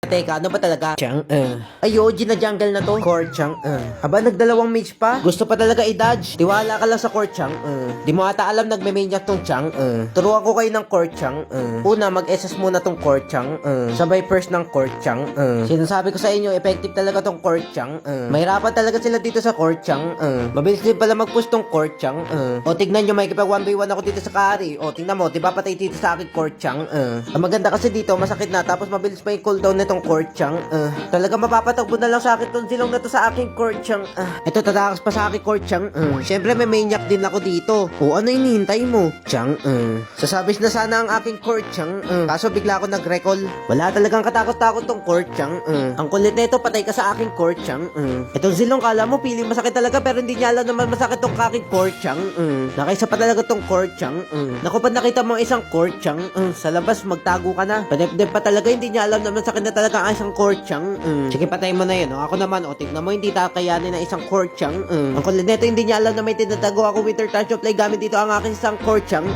Teka, ano ba talaga? Chang, Ay, OG na jungle na to. Core Chang, Aba, nagdalawang mage pa? Gusto pa talaga i-dodge. Tiwala ka lang sa Core Chang, Di mo ata alam nagme-maniac tong Chang, Turuan ko kayo ng Core Chang, Una, mag-SS muna tong Core Chang, Sabay first ng Core Chang, Sinasabi ko sa inyo, effective talaga tong Core Chang, Mahirapan talaga sila dito sa Core Chang, Mabilis din pala mag-push tong Core Chang, O, tignan nyo, may kipag 1v1 ako dito sa carry. O, tignan mo, diba patay dito sa akin Core Chang, Ang maganda kasi dito, masakit na, tapos mabilis pa yung cooldown nitong Core Chang, Talaga mapapatagbo na lang sa akin tong silong na to sa aking Core Chang, Ito, tatakas pa sa aking Core Chang, Syempre may maniac din ako dito. O, ano hinihintay mo? Chang, Sasabis na sana ang aking Core Chang, Kaso bigla ako nag-recall. Wala talagang katakot-takot tong Core Chang, Ang kulit nito, patay ka sa aking Core Chang, Itong silong, kala mo piling masakit talaga, pero hindi niya alam naman masakit tong aking Core Chang, Nakaisa pa talaga tong Core Chang, Naku, pag nakita mo ang isang Core Chang, Sa labas, magtago ka na. Panep-dep pa talaga, hindi niya alam naman sakit na talaga ang isang Core Chang, Sige, patay mo na yun. Ako naman, tignan mo, hindi kakayanin na isang Core Chang, Ang kulit nito, hindi niya alam na may tinatago ako Winter Touch of Play gamit dito ang aking isang Core Chang,